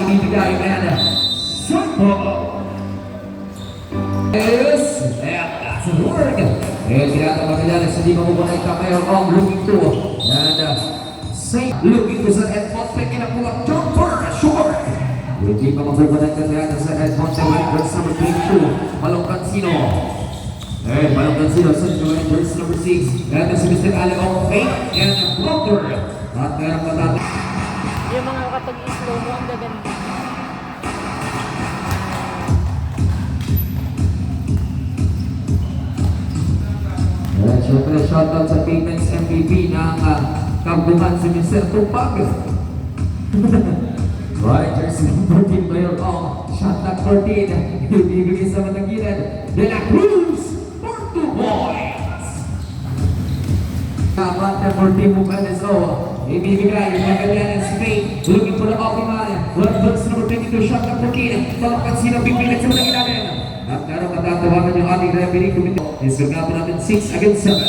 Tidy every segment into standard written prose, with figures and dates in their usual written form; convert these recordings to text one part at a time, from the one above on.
ibibigay and Sampo. Yes, and that's the word. And Tirata Magallanes hindi makukunay ka mayroon ang looking to. And Saint looking to sa Edmond Peck in a pull-up jumper, short. Hindi pa makukunay ka Tirata sa Edmond Peck, verse number 22, Malong Cancino. And Malong Cancino sa verse number 6. And si Mr. Aleong Faith and a blocker. At meron matata. Yung mga kapag-slow mo, ang gaganda. Siyempre, shoutout sa Payments MVP ng Kambuhan si Mr. Tupag. Right, jersey number 14 mayroon ang shoutout 14. Ibibigay sa matagilid. De La Cruz, Porto Boys. Kapat na 14 mo Venezo. Ibibigay yung Magallanes Faith. Looking for the optimal. Verse number 22, shoutout 14. Talakan sila pipilit sa matagilanin. At karong matatawagan yung ating referee committee. Isugna po natin 6 against 7.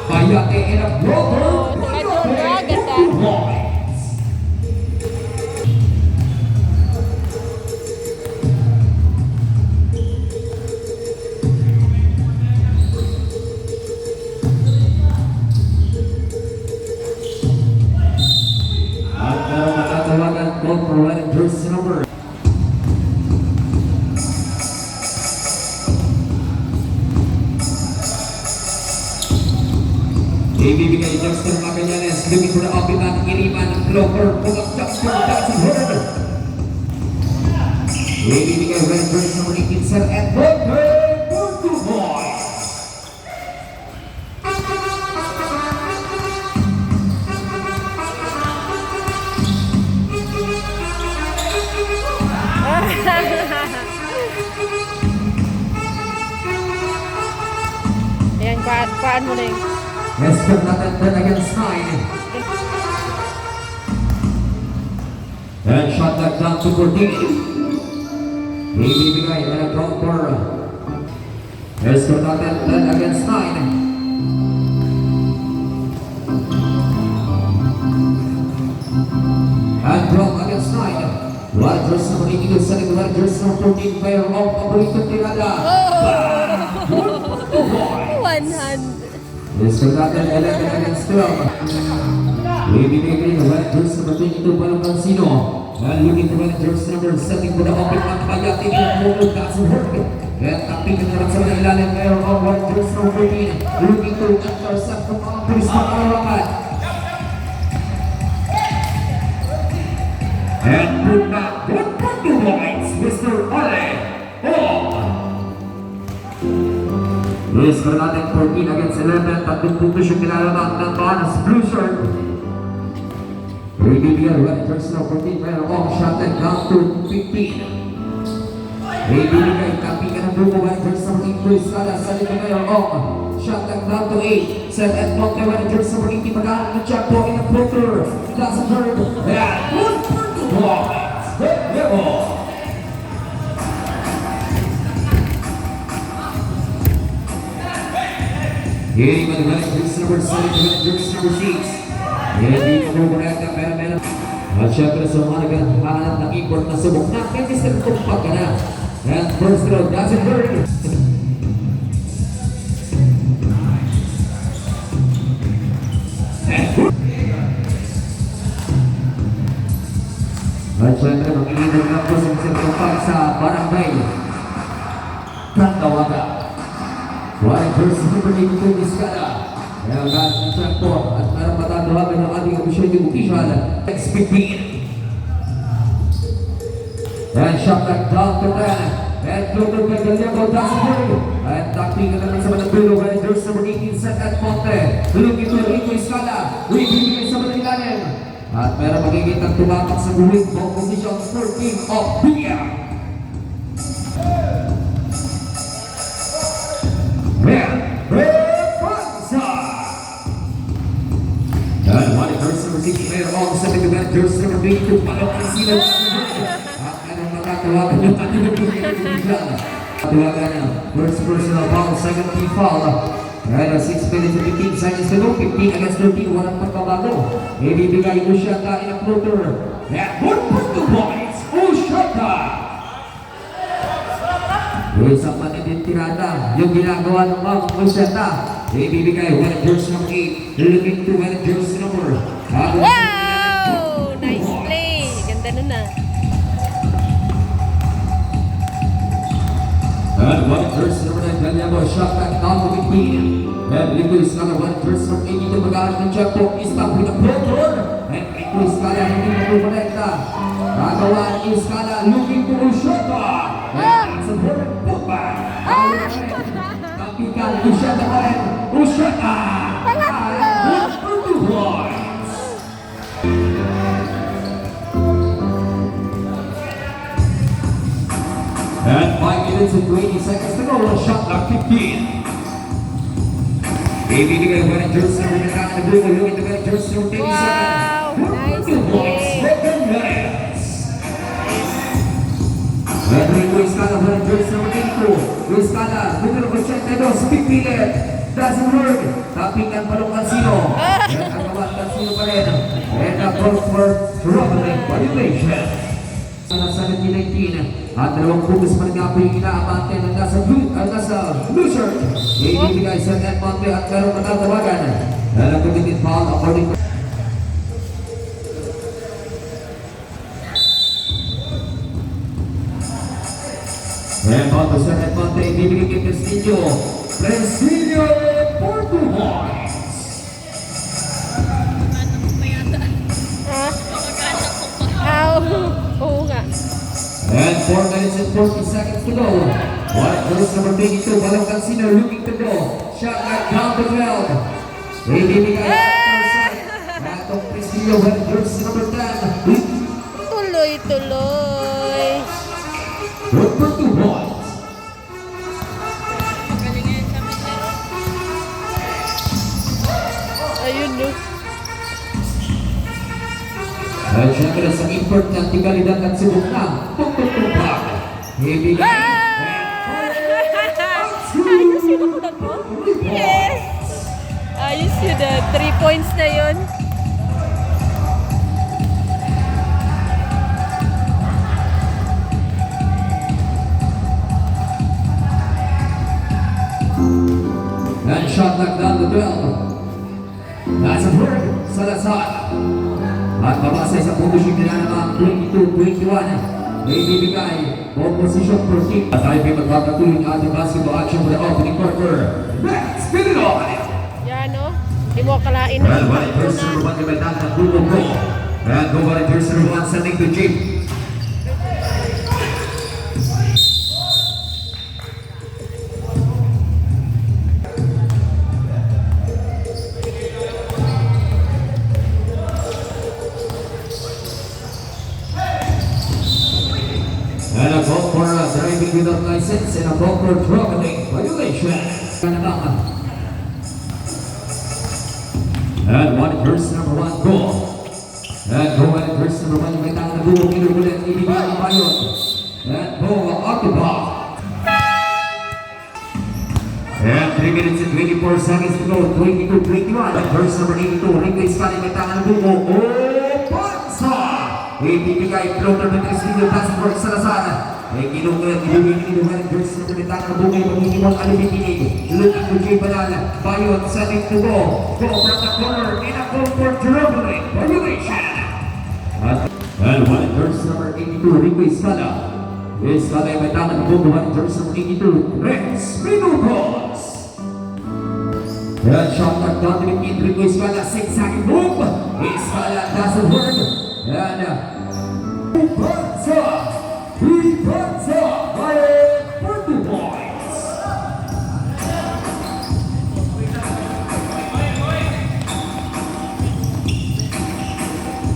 Payate in a blocker. Jersey number. Ibibigay Justin Magallanes, looking for the opitan, iniman, blocker, pull-up, jumper, dancing herd. Ibibigay red jersey number 18, Sir Edmond Peck, Porto Boys. Ayan, paan mo na yung... Esther natin 10 against 9. And shot that down to 14. Ibibigay na counter. Esther natin 10 against 9. And drop against 9. Rogers number 82 sa Rogers number 14 player of paboritong tirada. One hand. Mr. Natal 11 against 12. Ibibigay ng Rogers number 22 Malong Cancino. And looking to Rogers number 7 for the open man Payate in the corner, that's a work. And tapitin naman sa mga ilalim player of Rogers number 14. Looking to intercept from mga pulis na kalawangan. And put back one Porto Boys, Mr. Ale Mr. natin 14 against 11, tatlong puntos yung kinalaman ng Banas Blue Shirt. Ibibigay red jersey number 14, pero shot and down to 15. Ibibigay kapingan ng buko red jersey number 8, Luis Salas, sa dito ngayon shot and down to 8. Sir Edmond Peck, red jersey number 18, mag-aaral ng check po in the floater. Doesn't hurt. And one Porto Boys, the level. Hitting with the red jersey number 7, red jersey number 6. Hindi mo kumonekta pero meron. At syempre sa mga naghahanap ng import na subok na Mr. Tupag ka na. And first throw, doesn't hurt. At syempre mag-iinag na po sa Mr. Tupag sa barangay Kandawaga. White jersey number 82 Vizcaya. Kaya guys, na-check po at meron matatawagan ng ating official XPP. And shot that down to 10. And Global by Gallego, that's good. And takting naman sa Manabilo, Rangers number 18, Sir Edmond Peck. Looking to Rico Escala, ibibigay sa Manilanin. At meron magiging tumatak sa guwing composition 14 of Bia. And White jersey number 6 player on 7 jersey number 22 Malong Cancino. At anong matatawagan yung ating tawagan niya. First personal foul, second team foul. And 6 minutes and 15 seconds to go. 15 against 13. Walang pagbabago. Ibibigay Ushata in a floater. At 1.2 points. Ushata! Isang matinding tirada. Yung ginagawa ng mga Ushata. Ibibigay when jersey number 8. Looking to when jersey number. Wow! Nice play. Ganda nun ah. And one jersey number 9, Ganyabo, shot back down to 15. And Rico Iscala, one jersey number 8, ito mag-aaral ng checkpoint, is back with a floater. And Rico Iscala, hindi mapukonekta. Gagawa ni Iscala, looking to Ushata. And it's a perfect putback. Kapikan, Ushata pa rin. Ushata! And 1 points. And 5 minutes and 20 seconds to go. Shot clock 15. Ibibigay ng Red Jersey ng Minakana na Bruno. Looking to Red Jersey ng 37. Wow! Nice play. Second minutes. And Rico Iscala, Red Jersey ng 82. Iscala, número 82, pipilit. Doesn't work. Tapikan pa ng Cansino. And agawan Cansino pa rin. And a call for troubling violation. Sa 17-19 at dalawang pugas pa nga po yung inaabante ng nasa blue shirt. Ibibigay sa Edmonte at merong matatawagan. Dalang committed foul according to Edmonte sa Edmonte. Ibibigay kay Prestillo. Prestillo for 2 points. Oo nga. And 4 minutes and 40 seconds to go. One goes number 22, Balong Cansino looking to go. Shot right down the field. Ibibigay outside. Atong Prestillo, one jersey number 10. Tuloy-tuloy. Good for 2 points. Ayun no. At syempre sa import ng tigalidad at subok na. Tuk-tuk-tuk-pak. Ibigay. Ayos yun ako na po? Yes! Ayos yun ah. 3 points na yun. And shot knocked down the 12. That's a bird. Salazar. At babasa sa position nila ng 22-21. Ibibigay opposition for team. At tayo may magpapatuloy ng ating basketball action for the opening quarter. Let's get it on! Yan no. Hindi mo akalain na. Well, volunteers number 1 may tanda ng Google Pro. And go volunteers number 1 sending to Jake. And a call for driving without license and a call for traveling violation. And one person number 1 goal. And go and person number 1 yung may tangan na buong inuulit ibigay ang bayon. And go occupied. And 3 minutes and 24 seconds to go. 22-21. And person number 82. Rico Iscala may tangan na buong. Oh, Pansa! Ibibigay floater ng Castillo, passing for Salazar. Ay kinungan, ibibigay ng jersey ng Bintana ng Bugay, pag-iwan alibitinig. Looking to Jay Banal, Bayon, setting to go. Go from the corner, in a goal for dribbling, violation. And one jersey number 82, Rico Iscala. Iscala ay may tangan ng Bugay, one jersey number 82, Rex Minutos. And shot knocked down to the kid, Rico Iscala, 6-second move. Iscala doesn't work. And he puts up by 40 points.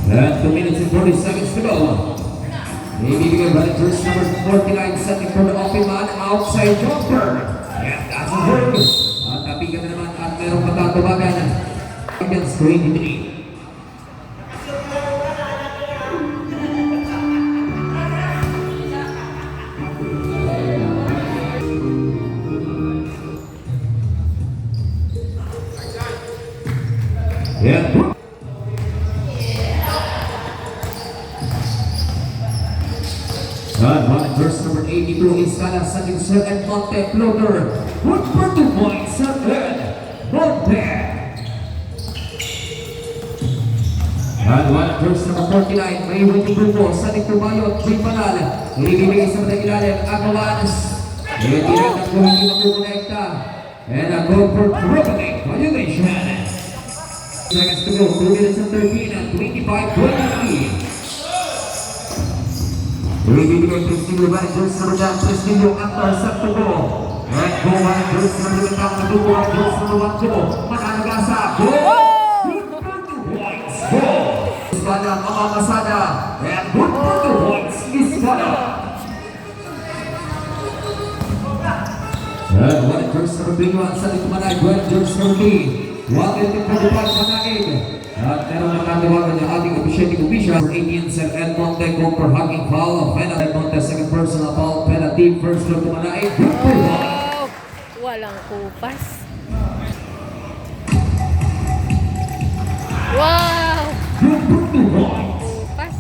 And 2 minutes and 40 seconds to go. Ibibigay by jersey number 49, setting for the open man, outside jumper. And that's a work. At napigan na naman at merong patatawagan against 23. And one verse number 82 is Kala Sakin Sir and Monte Floater. Good for 2 points, Sir Ed Monte. And one verse number 49, may winning grupo sa Tumayo, Jay Panal. Ibibigay sa mga ilalim, Agawans. Hindi rin ang hindi magkukonekta. And a goal for dribbling violation. Seconds to go, 2 minutes and 13 and 25-23. Ibibigay Prestilio Managers sa mga Prestilio Actor sa tubo. And go Managers sa mga na tubo. Managers sa mga tubo. Manalagasa. Go! Good for 2 points. Go! Iskada mamamasada. And good for 2 points. Iskada. And Managers sa mga sa Likumanay. Managers sa mga 1 minute and 45 managig. At meron na katawagan ng ating officiating official for 18 Sir Edmonte go for hugging foul. Penalty Edmonte second personal foul. Penalty first look to Manay. Good for 1. Wow! Walang kupas. Wow! Good for 2 points. Kupas.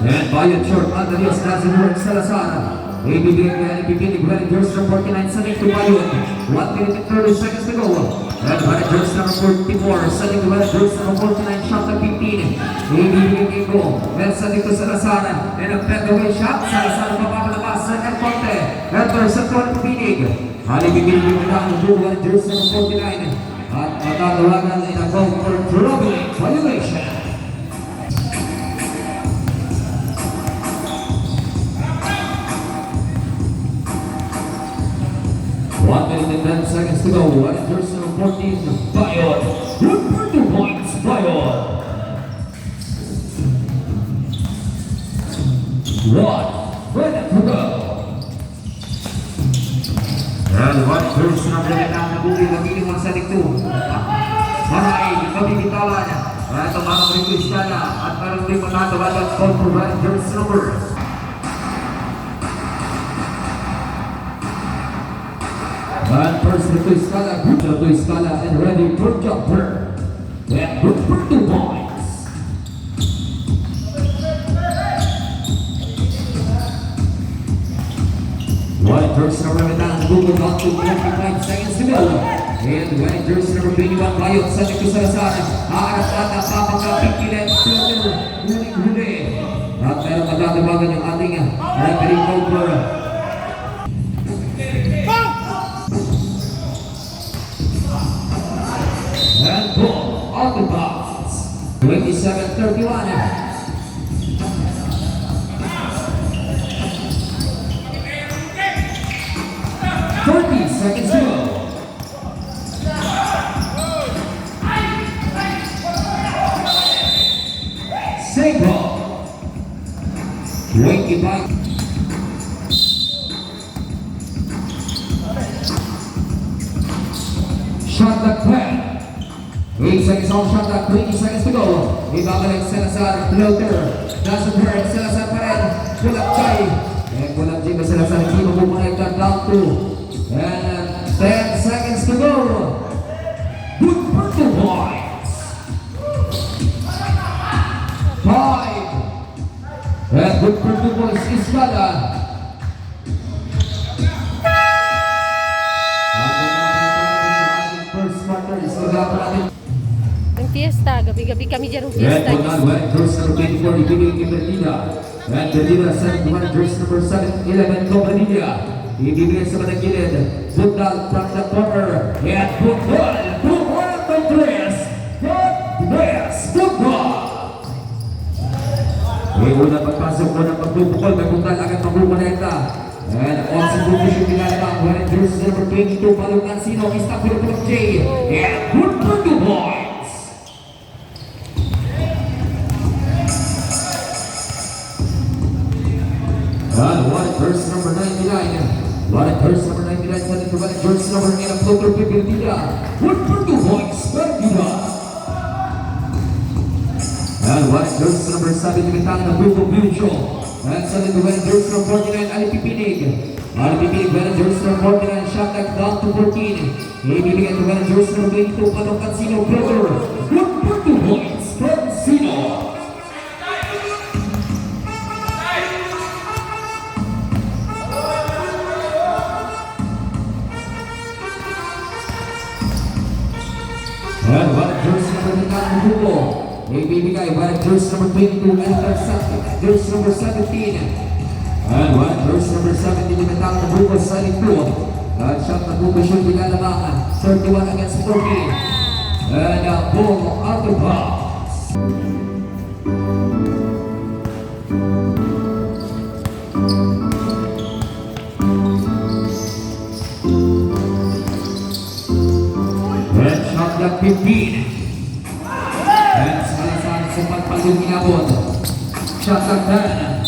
And Bayad short, Andalias doesn't work, Salazar. Ibibigay kaya ibibigay Managers number 49 sa Nick Bayad. 1 minute and 30 seconds to go. And Managers number 44 sa Nick Managers number 49 shot ng 15. Ibibigay kay Go. And sa Nick Salazar. And ang away shot. Salazar mapakalabas sa Edmonte. Enter sa tuwan ng pinig. Ibibigay lang ng Managers number 49. At matatawagan ay nag-go for dribbling violation. One minute and 10 seconds to go. One personal 14. Bayon. Good for 2 points. Bayon. 1 minute to go. And one personal na nabuhi ng ilimang sa dikto. Maray, mabibitawan. At ang mga request na at parang di matatawa ng call for Rangers numbers. And first to Iskala, good to Iskala, and ready for jumper. And good for 2 points. White jersey number 9, Google down to 25 seconds to go. And white jersey number 21, Bayot, sa Nico Salazar. Haarap at napapagkapit kilit, filter, huli. At meron magtatawagan yung ating referee over. And ball on the box. 27-31. 30 seconds to go. Save ball. 25. Shot the plan. 8 seconds on shot clock, 20 seconds to go. Ibabalik Salazar, floater. Doesn't hurt, Salazar pa rin. Pull up Jay. And pull up Jay ba Salazar? Hindi mo bumalik down to. And 10 seconds to go. Good for 2 points. 5. And good for 2 points, Iskala. First quarter, Iskala pa natin. Ang fiesta, gabi-gabi kami dyan ng And fiesta. one on white jersey number 24, ibigay kay Bernida. And Bernida sent one jersey number 11, Cobradilla. Ibigay sa matagilid. Football from the corner. And football. Football at the press. Football. Unang pagpasok mo ng pagpupukol. May puntal agad magpupuneta. And on substitution nilalabang. White jersey number 22, Palungan Sino. Istang pinupulok J. And good for 2 points. And one verse number 99. One verse number 99 sending to one verse number 8 of Floater Pipirtida. Good for 2 points, Pipirtida. And one verse number 7 limitang ng Grupo Mutual. And sa nagawin jersey number 49, Ali Pipinig. Ali Pipinig, well, jersey number 49, shot clock down to 14. Ibibigay to well, jersey number 22, Padong Cansino, brother. 1 points, Cansino. And one jersey number 9, Hugo. Ibibigay one jersey number 22, jersey number 17. And one jersey number 17, Limitang na Hugo sa likod. And shot na Hugo shoot nilalamangan. 31 against 14. And a ball out of bounds. And shot clock 15. And Salazar sa pagpalong inabot. Shot clock 10.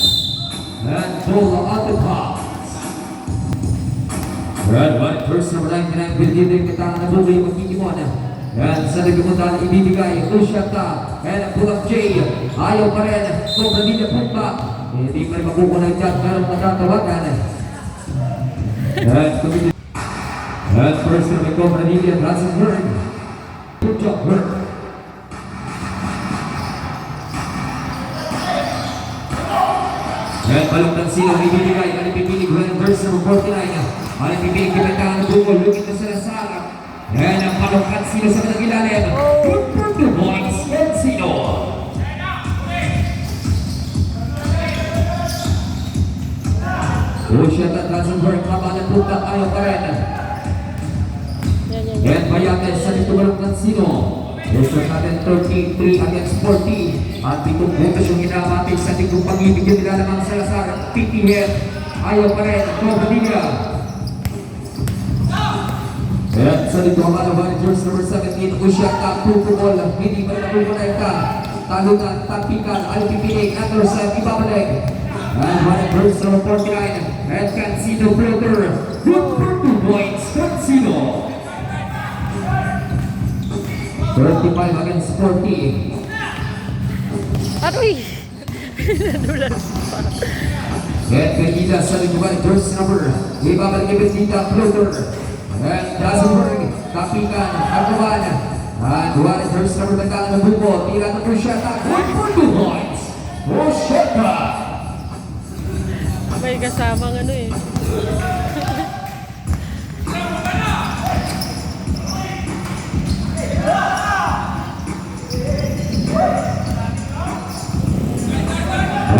And ball out of bounds. And one first number 99 will give them kita na buloy magkikimon. And sa nagkimunta na ibibigay, Usyata. And ang pull-up J. Ayaw pa rin. Sobrang hindi na pumpa. Hindi pa rin makukunay dyan. Pero matatawagan. And first number Cobra Nidia, Brazil Bird. Good job, Bird. And balong ng sila, ibibigay. Alipipinig, verse number 49. Alipipinig, kimentangan ng bukol. Lugit na sila sa harap. And ang balong ng sila sa kanagilalim. Good for 2 points, Cansino. Usyat at Rosenberg, mama ng punta, ayaw pa rin. And Bayates sa dito balong Cansino. Usyat natin 33 against 40. At itong butas yung hinamatik sa tingkong pag-ibig yung nilalamang Salazar. Titihir. Ayaw pa rin. Cobradilla. At sa dito ang alawan, jersey number 17. Usyat ka, pukubol. Hindi ba nakukunay ka? Talunan, tapikan, alipipinig, Anderson, ibabalik. And one verse number 49. And Cansino brother. Good for 2 points. Cansino. 35 against 40. Aroy! Nadulas pa. And Benita sa lingkuhan, jersey number. Ibabalik ni Benita, floater. And Dazenberg, Kapikan, Arkawan. And one jersey number, Nagkalan ng buko. Tira na po siya, good for 2 points. Osheta. May kasamang ano eh.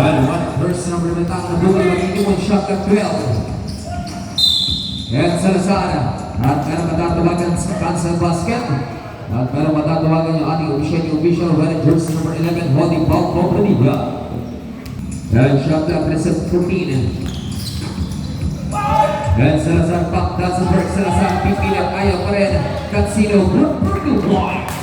And one verse number ng tao na buhay magiging shot at 12. And Salazar. At meron matatawagan sa Kansas Basket. At meron matatawagan yung ating official wearing jersey number 11 holding ball Cobradilla. And shot clock is at 14. And Salazar pump, Dazenberg, Salazar pipilit, ayaw pa rin. Cansino, good for 2 points.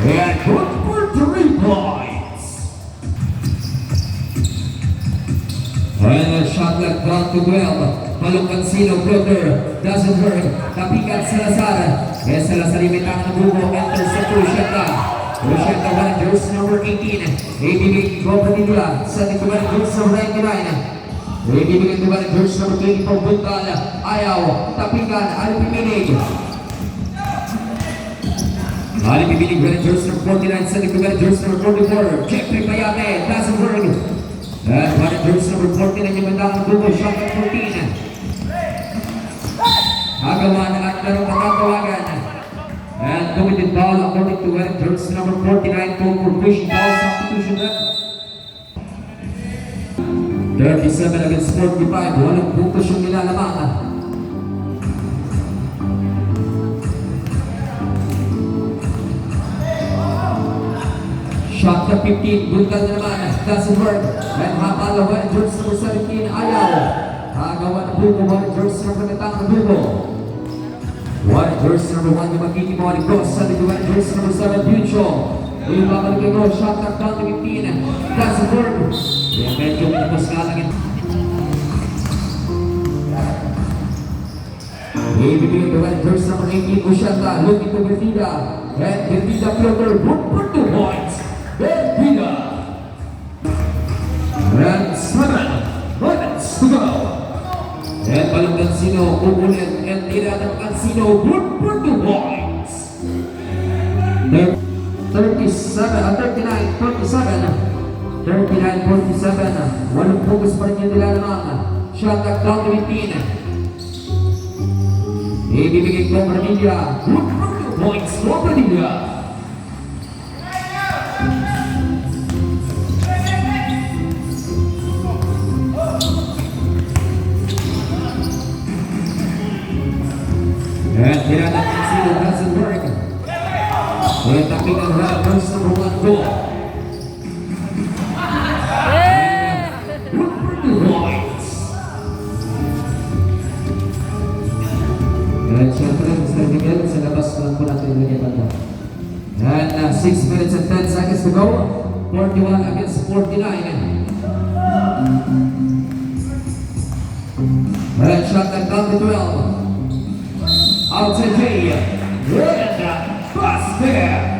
And good for 3 points. And a shot clock down to 12. Balong Cansino, brother, Dazenberg, Kapikan Salazar. And Salazar imitang na buko, enters sa Usyata. Usyata, one jersey number 18. Ibigay Cobradilla sa nituan jersey number 99. Ibigay nituan jersey number 24, Buntal. Ayaw, Tapikan, Alipipinig. Alipipinig, one jersey number 49 sa nituan jersey number 44. Jeffrey Bayate, Dazenberg. And one jersey number 49 yung mandang buko, shot at 14. Agawan at laro matatawagan. And committed foul according to jersey number 49 called for pushing foul substitution ref. 37 against 45. Walang bukas yung nilalamangan. Shot na 15. Buntal na naman. Doesn't work. And hapalawan jersey number 17. Ayaw. Agawan na buko. One jersey number natang na buko. One jersey number 1 yung magkikimo ni Gross sa one jersey number 7 Buncho. Yung babalik kay Gross, shot clock down to 15. Doesn't work. Kaya medyo minabas nga lang ito. Ibigay ito ang jersey number 18, Ushata, looking to Bertida. And Bertida floater, good for 2 points. Bertida. And 7 minutes to go. And Balong Cancino, kukunin. And Tirada Cancino, good for 2 points. 39-47. 39-47. Walang focus pa rin yung nilalamang. Shot at down to 18. Ibibigay ko Bradilla. Good for 2 points for Bradilla. And Tirada Cancino doesn't work. And tapping ang first number 1 goal. Good for 2 points. And syempre, Mr. Miguel, sa labas lang po natin yung lagyan banda. And 6 minutes and 10 seconds to go. 41 against 49. And shot and down to 12. Outside Jay. And pass there.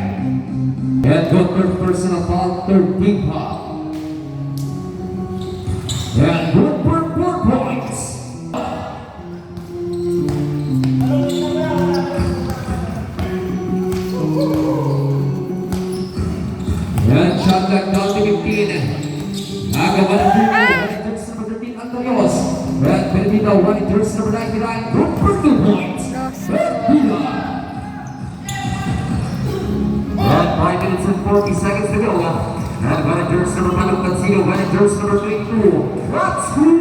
And good third personal foul, third big foul. And good for 4 points. And shot clock down to 15. Nagawa ng Bruno. Jersey number 13, Antonios. And Benedito, running jersey number 99. Good for 2 points. Benedito. And 5 minutes and 40 seconds to go. And running jersey number 5, Cancino. Running jersey number 22. That's good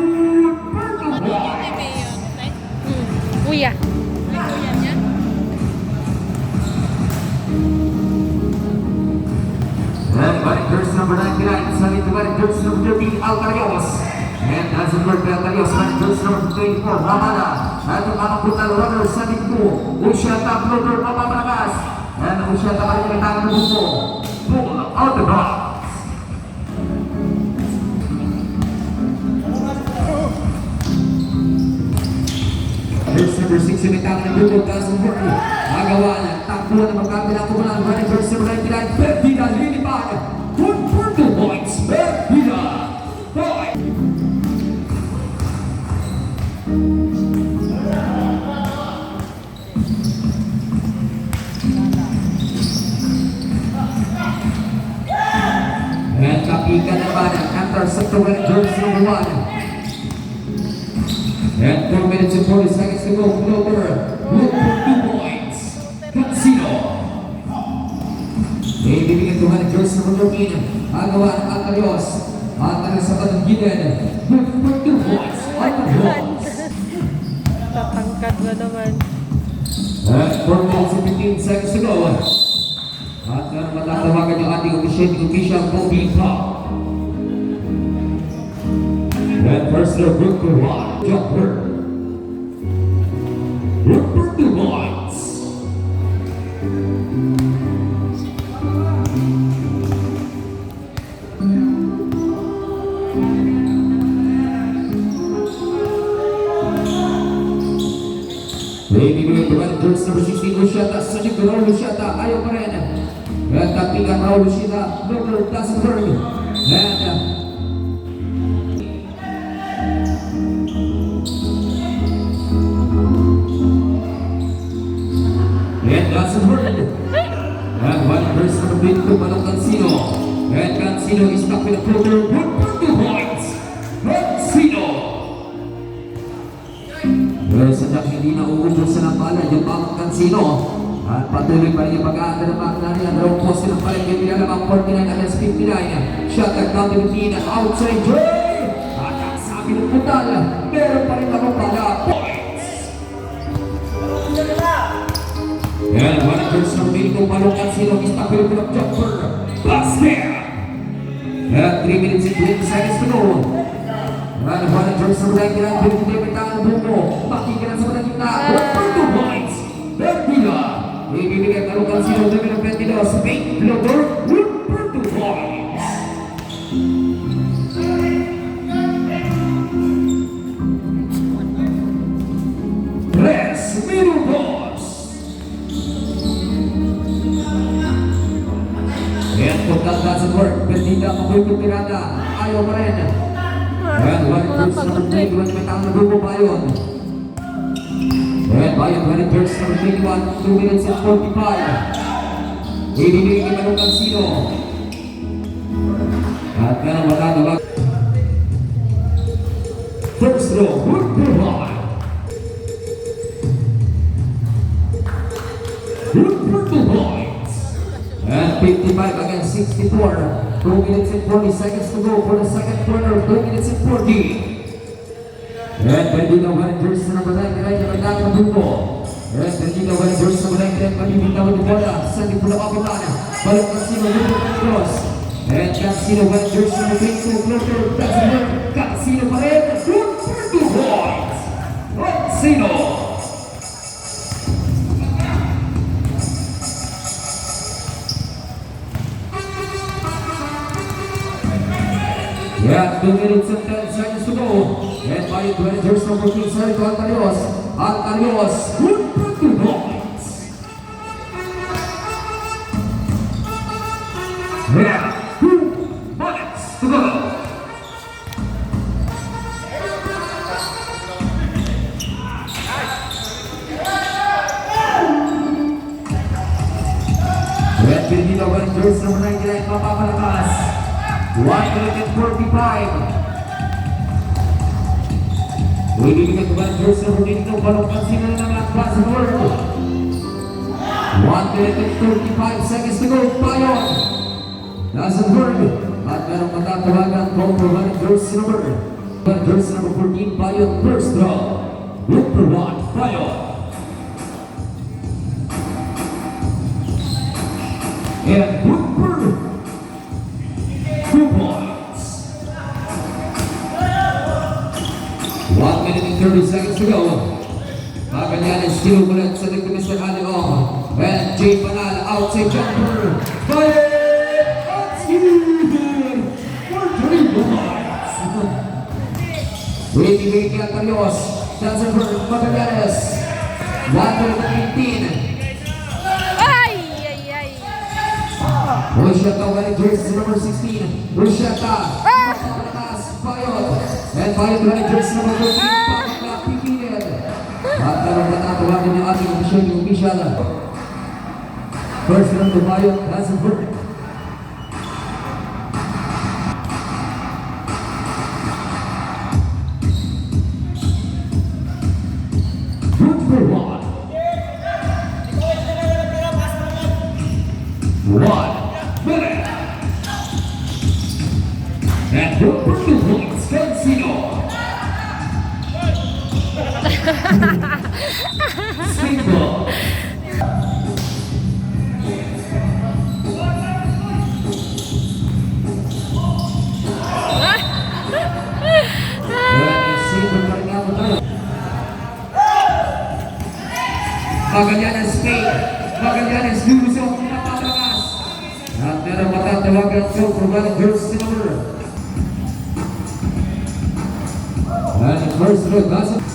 for 2 points. Kuya. May kuya niyan? And running jersey number 99, sending to running jersey number 13, Alcarios. And doesn't work by Alcarios, running jersey number 24, Ramada. At ang mga brutal runner, sending to Ushata, floater, papapalakas. And Ushata pa rin yung tangan ng buko. Pull out the box. Jersey number 6 yung tangan ng buko, doesn't work. Magawa na, takbo na magkabila ko na running jersey number 99, Perdida, lilipad. Good for 2 points, Perdida. Point. And kapikan naman ang counter sa running jersey number 1. And 4 minutes and 40 seconds to go, floater. Good for 2 points. Cancino. Ibibigay ko ng jersey number 13. Agawa ng Alcarios. Alcarios sa Patanggilan. Good for 2 points. Alcarios. Tatangkad ba naman? And 4 minutes and 15 seconds to go. At matatawagan yung ating official Bobby Pop. And first look, good for 1. Jumper. Good for 2 points. Ibibigay ko ang jersey number 16, Luciata, Sadiq Raul Luciata, ayaw pa rin. And tapikan Raul Luciata, Lover, Dassenberg. And Dassenberg. And one jersey number 22, Balong Cancino. And Cancino is stuck with a floater, good for 2 points. Cancino. Pero sadyang hindi na uubusan ng bala yung Balong Cancino. At patuloy pa rin yung pag-aanda ng Magnani. Ang dalawang poste ng palengke nilalamang 49 against 59. Shot at down to 15. Outside Jay! At ang sabi ng putal, meron pa rin ako pala. Points! And one of those number 8 Balong Cancino is stuck with a jumper. Basket! At 3 minutes and 20 seconds to go. And one of those number 9 David ang buko. Makikilan sa mga gitna. Good for 2 points. Bertida. Ibibigay ang Balong Cancino namin ng Bertida. Spain, floater. Good for 2 points. Tres Michael Miranda, ayaw pa rin. And Wally Burst number 21, may tao na grupo Bayon. And Bayon, Wally Burst number 21, 2 minutes and 45. Ibibigay kay Manong Cansino. At ganang matatawa. First row, good provide. Good points. And 55 against 64. 2 minutes and 40 seconds to go for the second quarter. 2 minutes and 40. And Bendito Warriors number 99 na magdaan ng grupo. And Bendito Warriors number 99 malibitaw ng bola. Sa Nicola Capitana. Balik Cansino, grupo Cancos. And Cansino Warriors number 22. Closer, doesn't work. Cansino pa rin. Good for 2 points. Cansino. Yeah, 2 minutes and 10 seconds to go. And by 20 years number 15, Sergio Altarios. Altarios, good for 2 points. Yeah, 2 minutes to go. And Bendito Warriors number 99, papapalakas. 145. Ibibigay ko ba ang Diyos na dito balong Cansino na ng lagpas ng world. 135 seconds to go. Bayon doesn't work. At merong matatawagan kung provided Diyos number 14. Bayon first draw. Look for 1. Bayon. And Woodford 2 points. 1 minute and 30 seconds to go. Magallanes still ulit sa nagkumis ng Aliong. And Jay Panal outside jumper. Fire! For 3 points. Ibibigay kay Altarios. Doesn't work. Magallanes. 1 minute and 15. Rushata wearing jersey number 16. Rushata. Papalakas. Bayon. And Bayon wearing jersey number 14. Papalakas. Pipinid. At tarong natatawagan yung ating official. First round to Bayon. Doesn't work. Good for 1. 1 minute. And good for 2 points, Cansino. Single. Magallanes Spain. Magallanes Luzon. Napapalakas. At meron matatawagan ko provided jersey number. And the first row doesn't.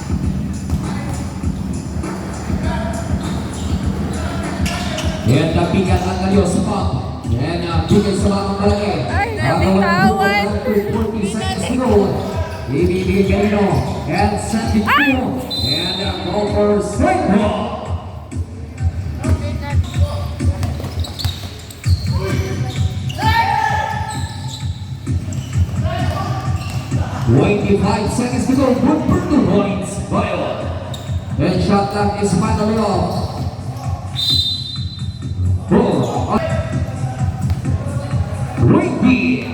And tapigan ang Alios sa pump. And bigay sa mga malaki. Ay, nabitawan. 40 seconds to go. Ibibigay Garino. And send it to. And go for straight ball. 25 seconds to go. Good for 2 points. Bayon. And shot clock is finally off. 4. Ricky.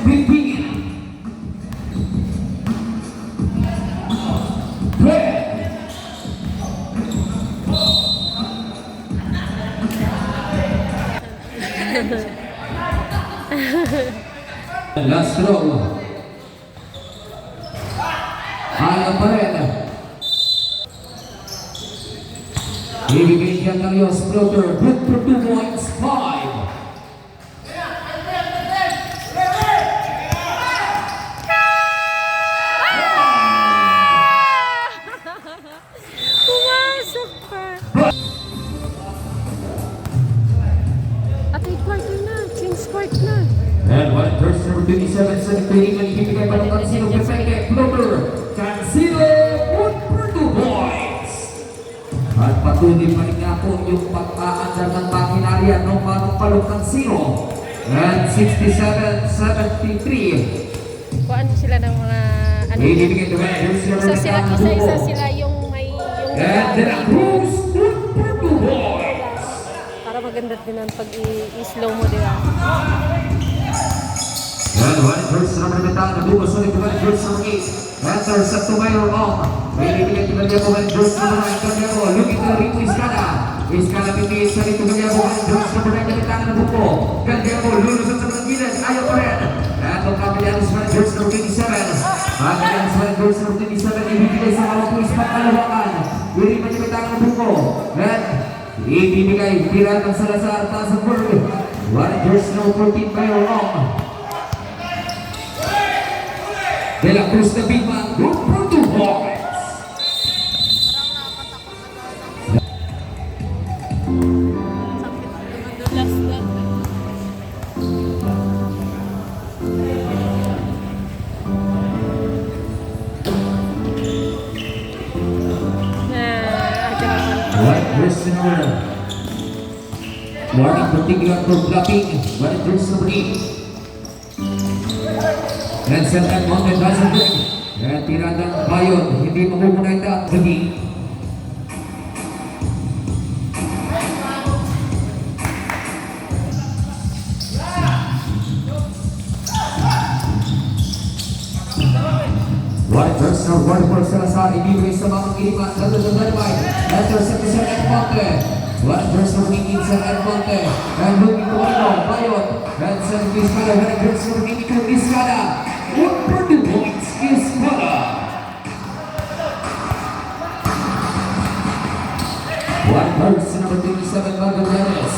15. 10. Last throw. Ayaw pa rin. Ibigay niya Carlos Floater. Good for 2 points. 5. Pumasok pa. And one first number 27, 7-3, ibibigay pa ng Cancino, perfect floater. Cancino, good for 2 points. At patuloy pa rin nga po yung pag-aandar ng makinarya ng Manong Cancino. And 67-73. Kuhaan sila ng mga ano. Ibibigay ito ba? Isa sila yung may And De La Cruz, good for 2 points. para maganda din ang pag-i-slow mo, di ba? And one first number na bukas ulit one first number 8. Enter sa Tumayo on. May ibigay ito kanya po one first number 9. Kanya po, looking to ring Iskada. Iskada pipigil sa rito kanya po one first number 9 na bitangan ng buko. Kanya po, lulusot sa Panggilan. Ayaw pa rin. At ang Capellanes one first number 27. Capellanes one first number 27. Ibibigay sa mga pulis pagkalawakan. Iriman yung bitangan ng buko. And ibibigay tira ng Salazar Tazaburg. One first number 14 Mayo on. De La Cruz na Bigman, good for 2 points. One prisoner. Warning particular for blocking. One prisoner 8. And set at Mountain Basenberg. And tiradang Bayon, hindi makukunay na gabi. One for Salazar, ibibigay sa mga kilipan, nagdadadalaway. Enter sa Kusar Edmonte. One first for Sa Edmonte. And moving to Bayon. And sa Iskada, one first for Iskada. One for 2 points, Iskada. One first, number 27, Magallanes.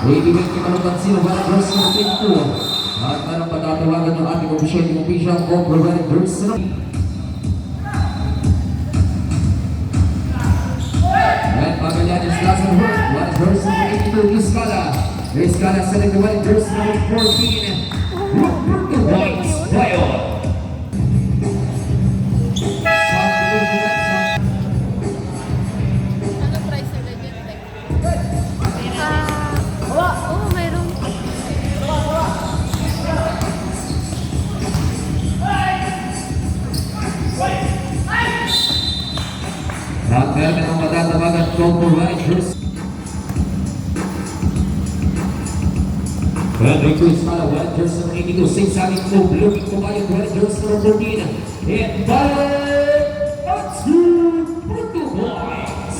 Ibigay kay Manong Cancino, one first, number 22. At anong patatawagan ng ating official of Roberto Durson. And Magallanes last and first, one first, number 82, Iskada. Iskada select the one first, number 14. One for 2 points, Bayon. Mayroon. At meron ang matatawagan ko for one first. And Rico Iskada, one first, number 82, 6 sabi ko, looking to Bayon, one first, number 14. And Bayon, that's good for 2 points.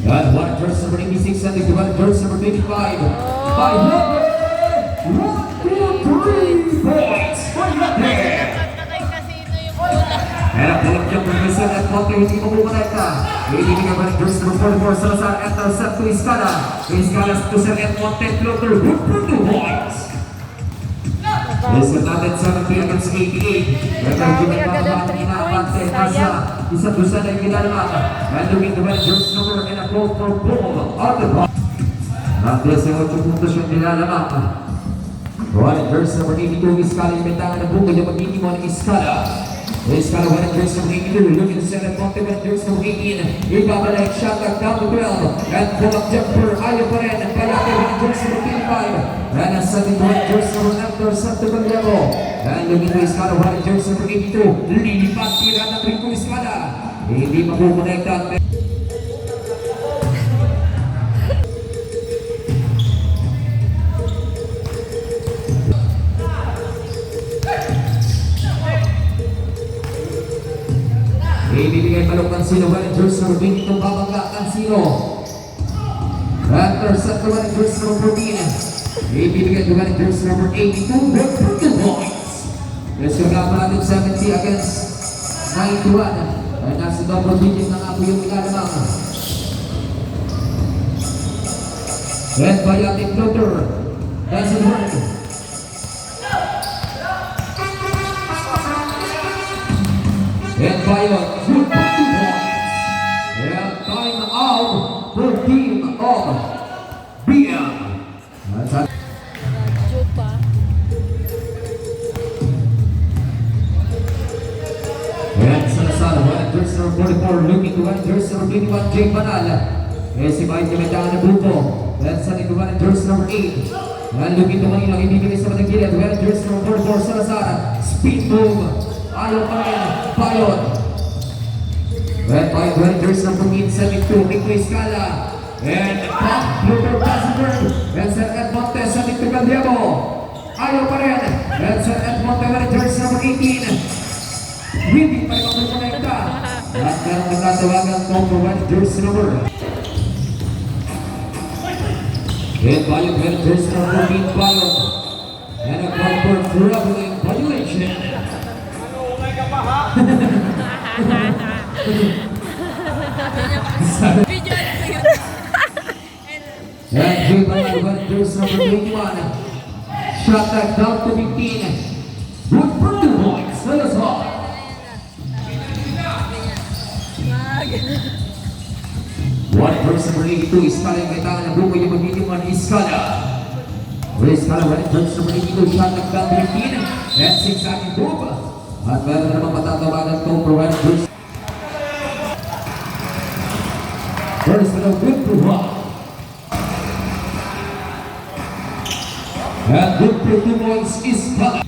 And one first, number 86, and the one first, number 25. 500, 1, 2, 3 points for United. And a pull-up jump from Missile at Monte, hindi mo pumunta. Ibibigay ba ng first, number 44, Salazar, intercept to Iskada. Iskada to Sir at Monte, floater, good for 2 points. Listen natin 7-3 against 88. Ito yung ginagawa ng inapante. Isa doon na yung ginalaman. And looking to win first number and a goal for goal. Out the ball. At 18 puntos yung nilalamang. One first number 82, Iskada yung bentangan ng bukod yung magiging ng Iskada. Iskada one first number 82, looking to Sir Monte one first number 18. Ibabalik shot back down to 12. And pull-up jumper, ayaw pa rin. Kayate one first number 25. And a second one first number intercept to Vallejo. And looking to Iskada one first number 82. Lilipat tira ng Rico Iskada. Hindi mapupunektan. Ibibigay pa ng Cancino, one first number 20 itong babangga, Cancino. Intercept to one first number 14. Ibibigay to one first number 82, good for 2 points. Let's go nga pa natin 70 against 91. Ay nasa double digit na nga po yung ilalamang. And Bayatic floater. Doesn't work. And Bayon, good for 2 points. And time out for team of BM. Radyo pa. And Salazar, jersey number 44, looking to jersey number 21, Jake Banal. Si Mike Dimendahan na grupo. And sa nikuha ng jersey number 8. And looking to Manila, ibibigay sa matagilid. Jersey number 44, Salazar. Speed move. Ayaw pa rin. Bayon. Bayon, jersey number 72, Nico Escala. And pop, Luther Passenger. And Sir Ed Montes sa Nico Caldiamo. Ayaw pa rin. And Sir Ed Montes, jersey number 18. Hindi pa rin makukonekta. At meron nagtatawagan number 1 jersey number. And Bayon, jersey number 14, Bayon. And a call for traveling violation. Video ano ba yun? And Jay Bayon, jersey number 21. Shot back down to 15. Good for 2 points. Salazar. One person for 82, Iskala yung kaitangan ng buko yung magiging man Iskala. Iskala, one person for 82, shot ng down 15, and 6 aking move. At meron na naman matatawagan itong for one person. First and a good for 1. And good for 2 points, Iskala.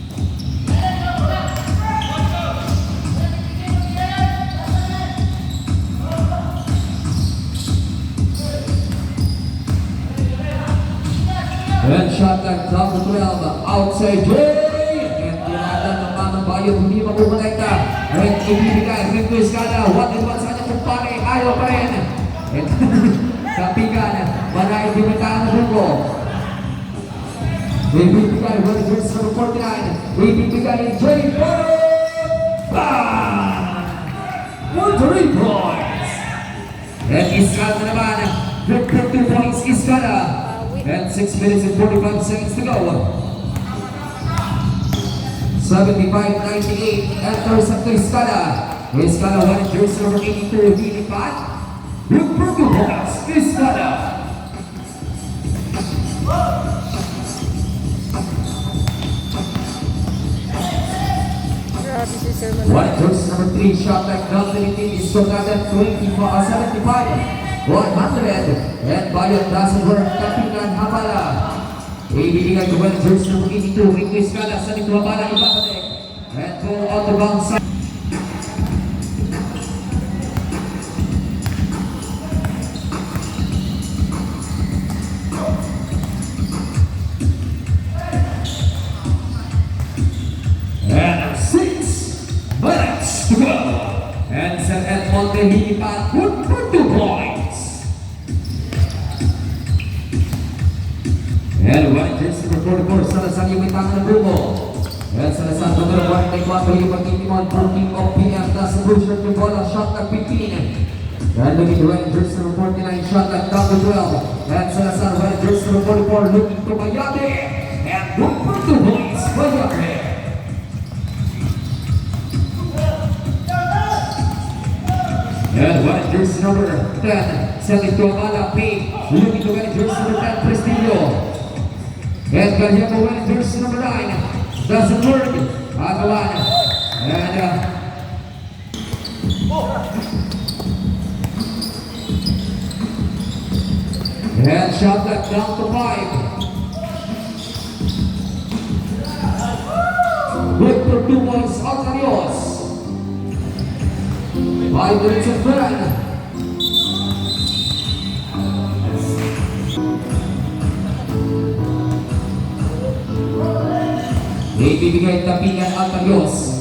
And shot that down to 12, outside Jay! And tinadan ng mga Bayon, hindi makukonekta. And ibibigay, Rico Escala, 1-1 sa kanyang kumpare, ayaw pa rin. And kapigan, Manay Dimendahan na buko. Ibibigay, jersey number 49, ibibigay Jay Bayon! Bang! 3 points! And Escala naman, good for 2 points, Escala. And 6 minutes and 45 seconds to go. 75-98. Enters up to Escala. Escala won jersey number 82, Billy Pat. Good for 2 points, Escala. Grabe si Sir One jersey number 3, shot back down to the team. Is so that 75. 100. And Bayon doesn't work. Kapitan Habala. Ibibigay ko well jersey number 82. Rico Escala sa Nico Habala. Ibabalik. And go out the bounce side. And 6 minutes to go. And Sir Ed Monte hinipan. Good for 2 points. And one jersey number 44, Salazar yung may tangan ng buko. And Salazar number 1, may 4 yung magkikimon for team of PM. Nasa blue shirt yung bola, shot at 15. And looking to one jersey number 49, shot at down to 12. And Salazar, one jersey number 44, looking to Bayate. And good for 2 points, Bayate. And one jersey number 10, sending to Amala, Pay. Looking to one jersey number 10, Prestillo. And Gallego win jersey number 9. Doesn't work. Agawan. And shot that down to 5. Good for 2 points, Altarios. 5 minutes and 9. Ibibigay tapingan Altarios.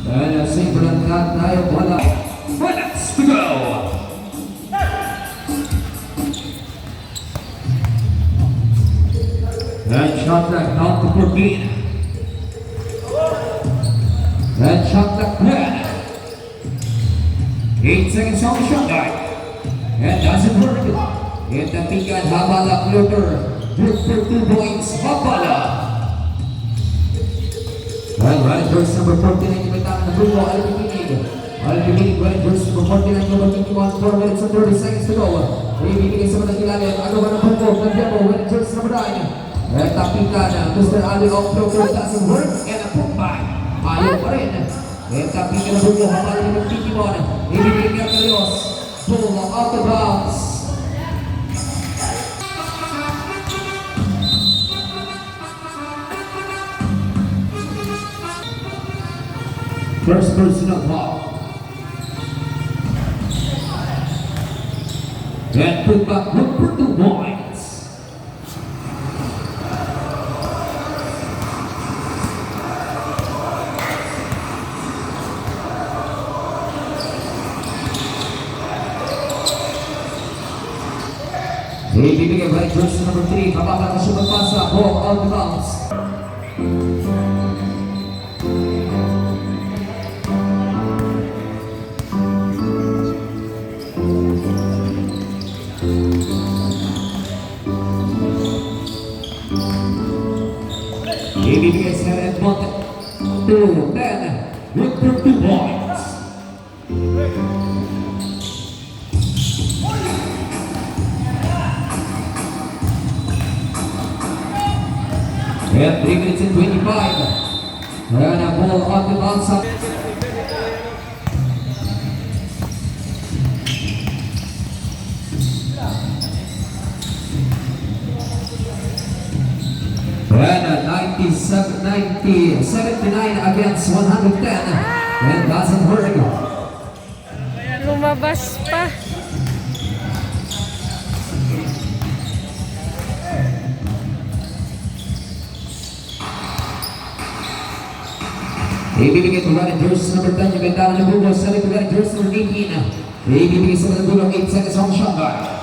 And save lang tayo bola. Minutes to go. And shot clock down to 14. And shot clock 10. 8 seconds on the shot clock. And doesn't work. And tapingan Habala Luther. Good for 2 points, Habala. Well, right, verse number 49, yung may tangan na Bruno Alpinig. Alpinig, Rangers, kumonti ng number 21, 4 minutes and 30 seconds to go. Ibibigay sa mga ilalim, agawan ng Bruno, Nagyamo, Rangers number 9. At tapitan, Mr. Ali October doesn't work, and a put back. Ayaw pa rin. At tapitan ng Bruno, habang ng 21. Ibibigay ng Kalios, Bruno out of bounds. First personal foul. And put back look for 2 points. Ibibigay by jersey number 3. Kapag na siya magpasa, ball out of bounds. Ibibigay sa Redmond 2, 10, look for 2 points. And 3 minutes and 25. And a ball on the outside. And 79 against 110. And doesn't work. Lumabas pa. Ibibigay ito rin jersey number 10. Yung ganda ng Bugo. Sa rin rin jersey number 18. Ibibigay sa mga Bugo. 8 seconds on shot bar.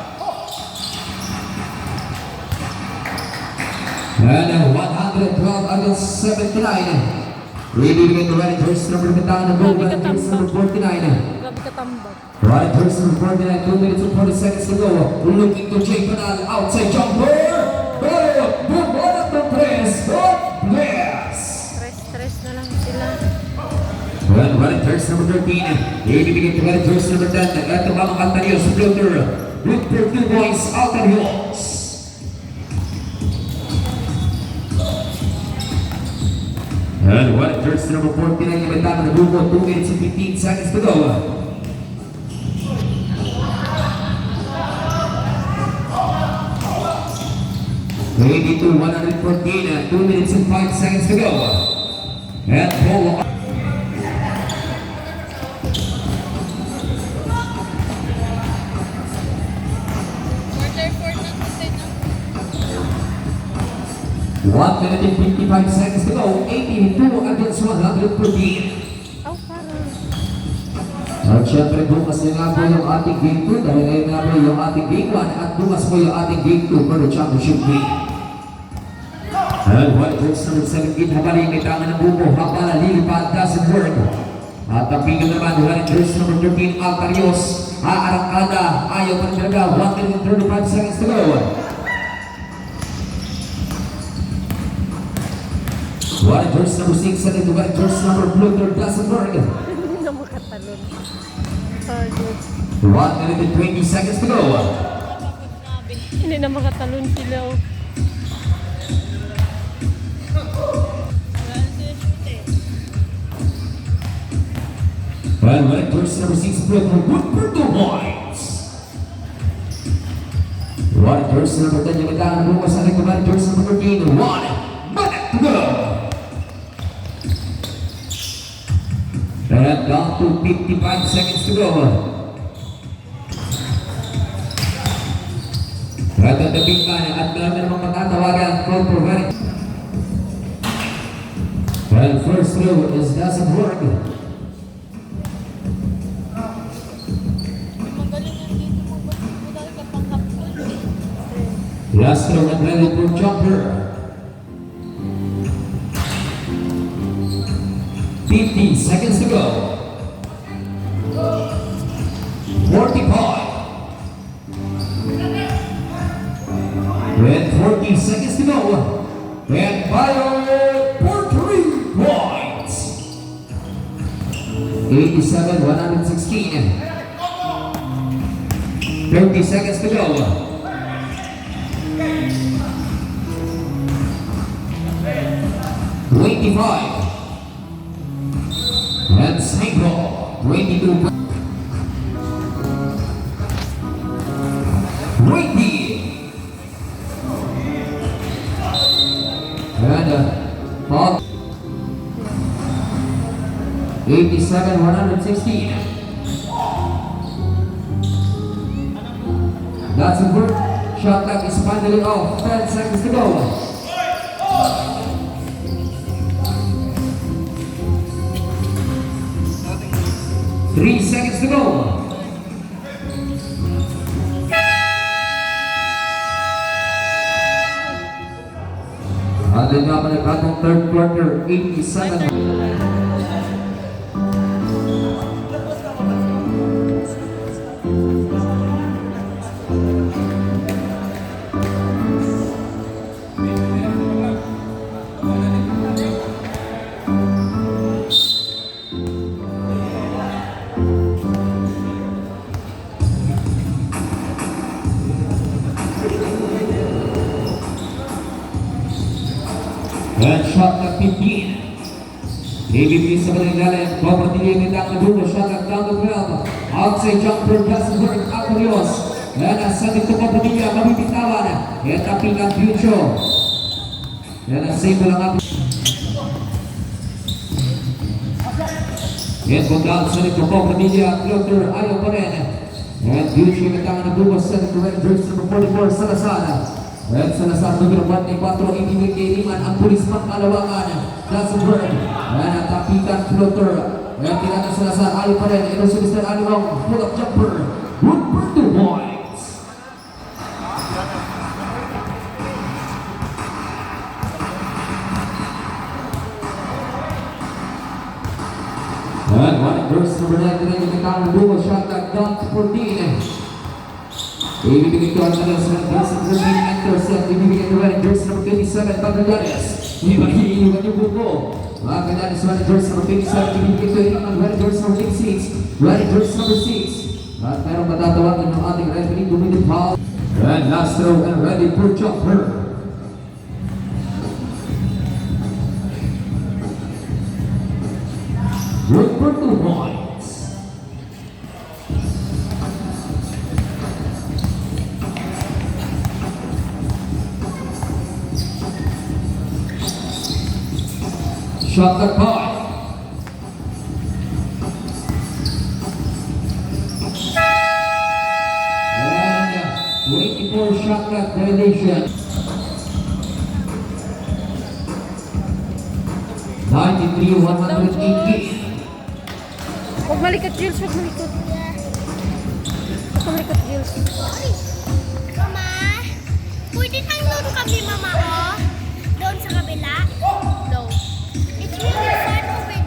And 112 against 79. Ibibigay ito rin jersey number 10 ng Bugo. Jersey number 49. Grabe katambak. Right, jersey number 49. 2 minutes and 40 seconds to go. Looking to Jay Panal. Outside jumper. Pero, bumonat ng press. God bless. Stress na lang sila. Well, running jersey number 13. Ibibigay ito rin jersey number 10. Ito ba ang Altarios floater? Look for 2 points. Altarios. And running jersey number 49. Yung bentana na Bugo. 2 minutes and 15 seconds to go. Maybe to 114, 2 minutes and 5 seconds to go. And ball. One minute and 55 seconds to go. 82 against 114. Oh, parang. At syempre bukas na nga po yung ating game 2 dahil ngayon nga po yung ating game 1 at bukas po yung ating game 2 for the championship game. And white jersey number 17 habali may tama ng Bugo. Habala lilipad doesn't work. At ang pinggan naman white jersey number 13 Altarios. Aarangkada ayaw pa rin talaga. 1 minute and 35 seconds to go. White jersey number 6 and into white jersey number blue doesn't work. Hindi na makatalon. Good. 1 minute and 20 seconds to go. Hindi na makatalon sila. Oh. Well, white jersey number 6 blue for 2 points. White jersey number 10 yung ganda ng bukas sa white jersey number 13. 1 minute to go. And down to 55 seconds to go. Right at the big line at meron namang matatawagan for preventing. Well, first throw is doesn't work. Last throw and ready for jumper. 50 seconds to go. 45. With 40 seconds to go. And fire for 3 points. 87-116. 30 seconds to go. And Sniper, 22. 20. And ball. 87-116. That's a good shot clock is finally off. 10 seconds to go. 3 seconds to go. Ada nga panagkatong third quarter, 87. And shot clock 15. Ibibigay sa Manila, Papatili ng Dulo, shot clock down the 12. Outside jumper, doesn't work, Acurios. And asa dito Papatili, mabibitawan. And taping ang future. And ang save mo lang ako. And kung down sa dito Papatili, floater, ayaw pa rin. And future ng Dulo, sa dito rin, jersey number 44, Salazar. At Salazar numero 44, ibigay kay Liman ang pulis pangkalawangan. Doesn't work. At tapikan floater. At tinatang Salazar, ayaw pa rin. Ito si Mr. Aliwang, pull up jumper. Good for 2 points. And one verse number 9, yung kitang duo, shot at dunk 14. Ibibigay ko ang nalang sa verse number 13, intercept. Ibibigay ko rin verse number 27, Bagdadanes. Ibibigay yung buko. Bagdadanes, one verse number 27. Ibibigay ko yung verse number 26. Verse number 6. At merong matatawagan ng ating referee, Dominic Hall. And last throw and ready for jumper. Good for 2 points. Shot the point. And 24 shot clock violation. 93-118. Huwag malikot, Jules. Huwag malikot. Huwag malikot, Jules. Mama, pwede tayong kami, mama, oh? Doon sa kabila? No. It's really fun over there.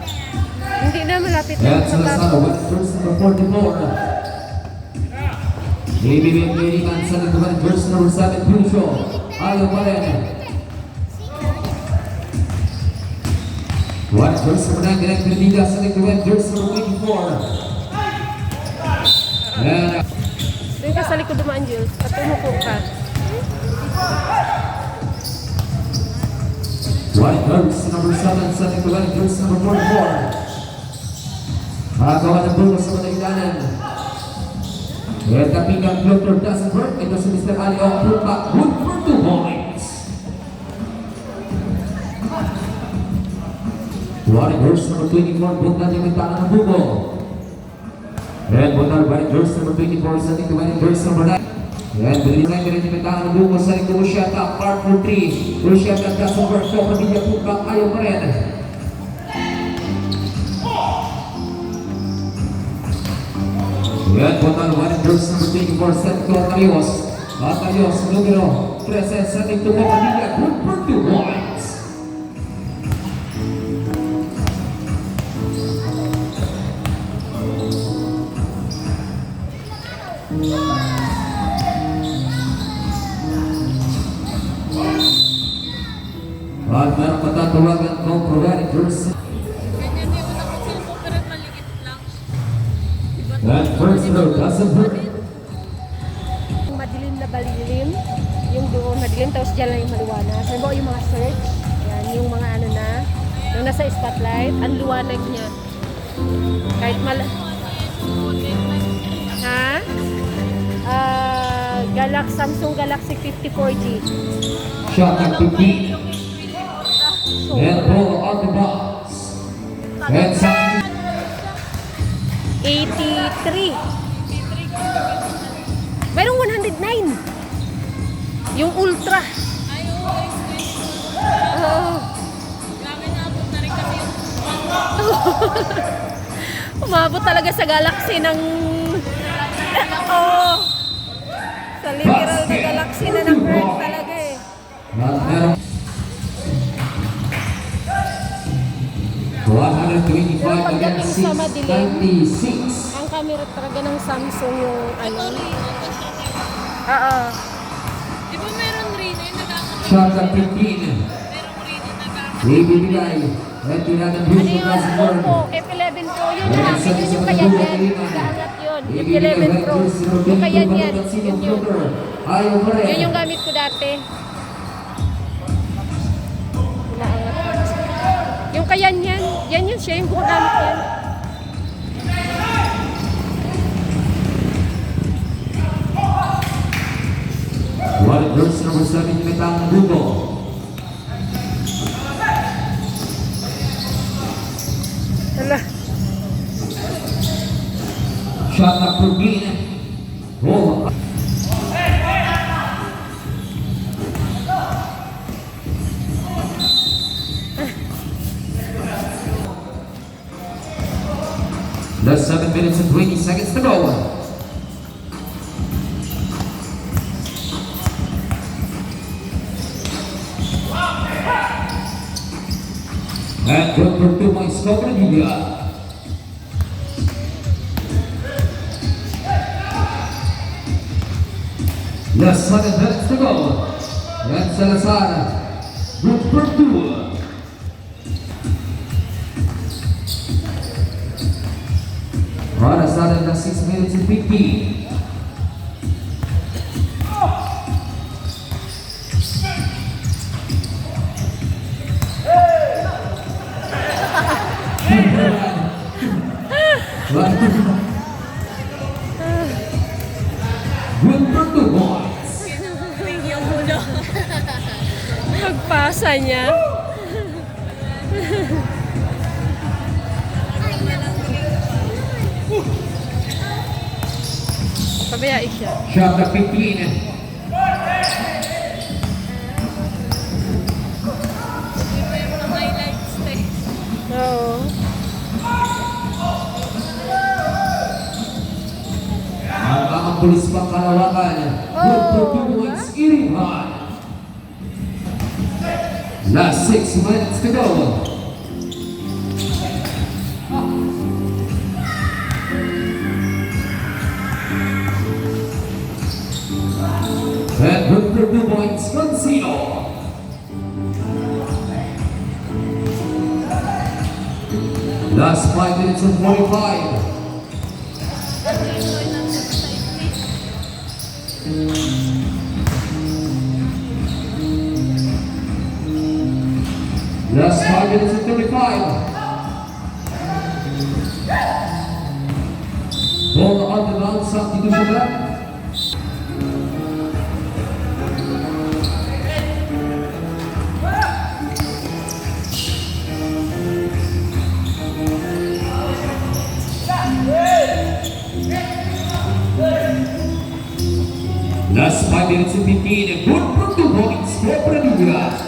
Hindi na malapit na And sa Salazar, babo. one verse number 44. Ibibigay kay Liman sa nagdaman, verse number 7, Pucho. Ayaw pa rin. One verse number 9, direct Bendiga sa nagdaman, verse number 24. And Doon ka sa likod dumaan, Jules. At umupo ka. one verse number 7 sa nagdaman, verse number 44. Magawa ng bulo sa matailanan. And the pickup floater doesn't work. Ito si Mr. Ali Ong Pumpa. Good for 2 points. One verse number 24. Bundan yung bintana ng bubo. And bundan by verse number 24 sa ating dumating verse number 9. And binigay rin yung bintana ng bubo sa ating Rusiata. Part for 3. Rusiata doesn't work. So, pamilya Pumpa. Ayaw pa rin. Yan po tayo, one verse number 24, Sergio Atalios. Atalios, numero 13, sa ating Tumapadilla, good for 2 points. At meron patatawagan kong provided verse. Ganyan yung ako cellphone pero maligit lang. That first throw doesn't work. Yung madilim na balilim, yung doon madilim, tapos dyan lang yung maliwanag. Sabi mo yung mga search, yan, yung mga ano na, yung nasa spotlight, ang liwanag niya. Kahit ha? Samsung Galaxy 54G. Shot at 15. And ball on the box. And some 83. Mayroong 109. Yung Ultra. Oh. Umabot talaga sa Galaxy ng oh. Sa literal na Galaxy na ng Earth talaga eh. Meron 125 Pagdating against sa madilim, 696. ang camera talaga ng Samsung yung ano. Oo. Di ba meron rin eh, nagkakaroon Shot at 15. Ibibigay. At Ano tinatang Houston yun? doesn't work. Oppo F11 Pro. Yun yung namin. Yun yung kaya yan. Nagaangat yun. F11 Pro. Yung kaya yan. Yun yun. Ayaw mo rin. Yun yung gamit ko dati. Naangat. Yung kaya yan. Yan yun siya. Yung gumagamit yan. One verse number 7 yung metang Dugo. Hala. Shot at 15. Oh. There's 7 minutes and 20 seconds to go. And good for 2 points score for India. There's 7 minutes to go. And Salazar, good for 2. Para started na 6 minutes and 15. Good for 2 points. yung mulo. Pagpasa niya. Pabayaan siya. Shot at 15. Highlights eh. Oo. Ang mga pulis pang Kalawakan. Good for 2 points. Irihan. Last 6 minutes to go. And good for 2 points. Consino. Last 5 minutes and 45. Last 5 minutes and 35. Ball on the bounce, substitution left. Last 5 minutes and 15. Good for 2 points for Pradilla.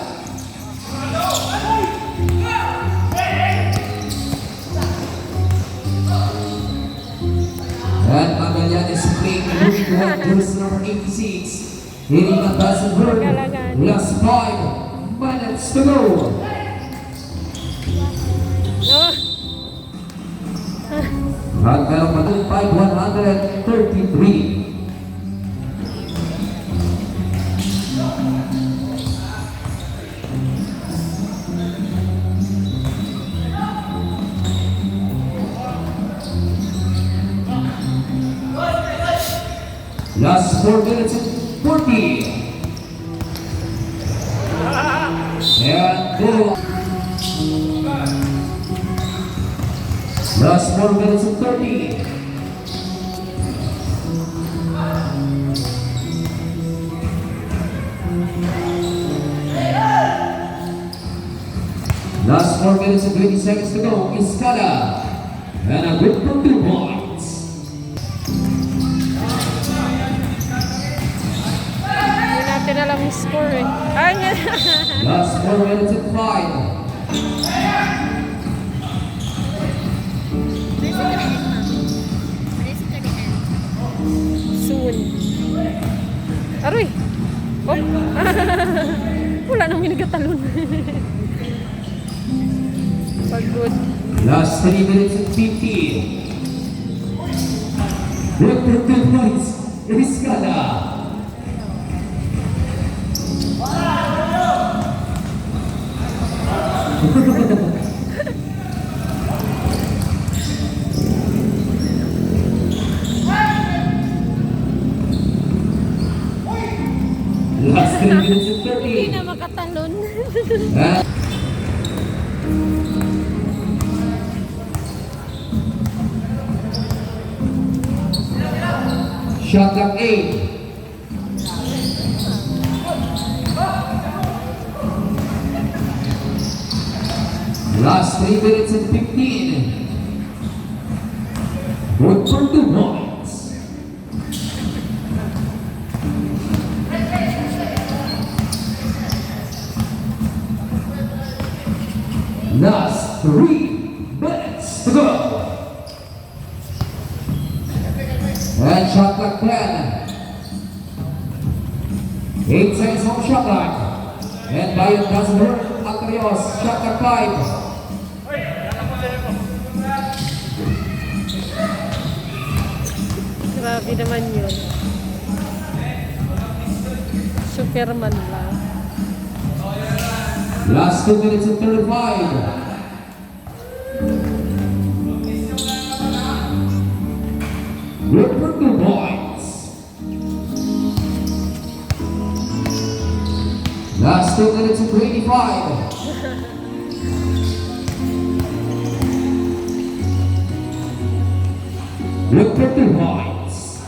And Magallanes playing the moving to one jersey number 86. Hitting a dozen bird. Last 5 minutes to go. Oh. At meron pa din 5-133. Last 4 minutes and 40. And go. Last 4 minutes and 30. Last 4 minutes and 20 seconds to go. Escala. And a good for 2 points. Hindi natin alam yung score eh. Ay, Last 4 minutes and 5. Where's it gonna end, Mom? Where is it gonna end? soon. Aroy! Oh! Wala nang minigatalon. Pagod. Last 3 minutes and 50. Good for 2 points. Escala. Last 3 minutes and Hindi 30. na makatalon. And shot clock 8. Last 3 minutes and 15. Good for 2 points. Last 3 minutes to go. And shot clock 10. 8 seconds on shot clock. And Bayon doesn't hurt. Alcarios, shot clock 5. Grabe naman yun. Superman lang. Last 2 minutes and 35. Good for 2 points. Last 2 minutes and 25. Good for 2 points.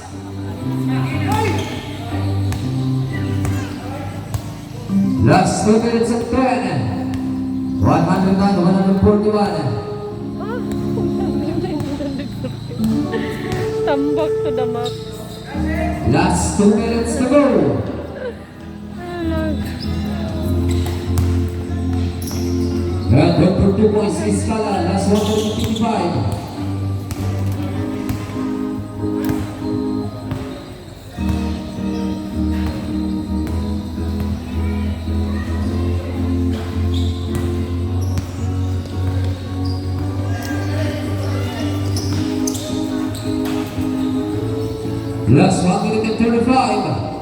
Last 2 minutes and 10. 109, 141. Tambak to the max. Last 2 minutes to go. And good for 2 points, Escala. Last 1 minute and 55. Last 1 minute and 35.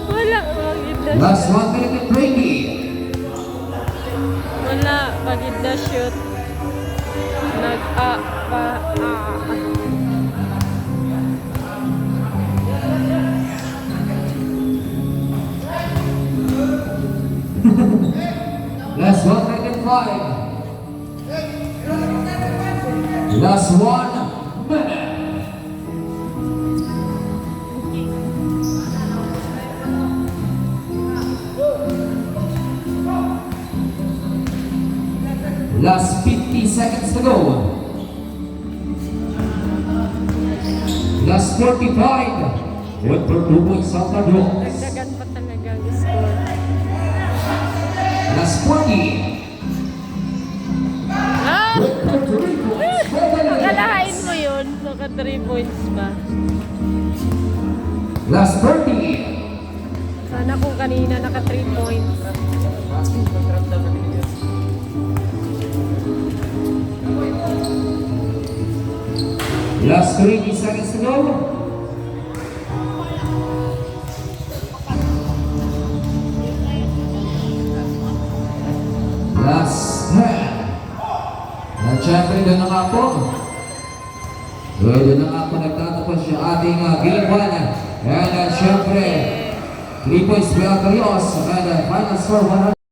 Wala. Magid na Last shoot. 1 minute and 20. Wala. Magid na shoot. Last 1 minute and 5. Last 1 minute. Last 50 seconds to go. Last 45. Good for 2 points, Santa Cruz. Nagdagan pa talaga ang score. Last 40. Ah! Good for 3 points. Akalain mo yun. Naka 3 points ba? Last 30. Sana kung kanina naka 3 points. Last 20 seconds to go. syempre doon na nga po. Doon na nga po nagtatapos yung ating game 1. And syempre, 3 points Bella Carrios. And final score 100.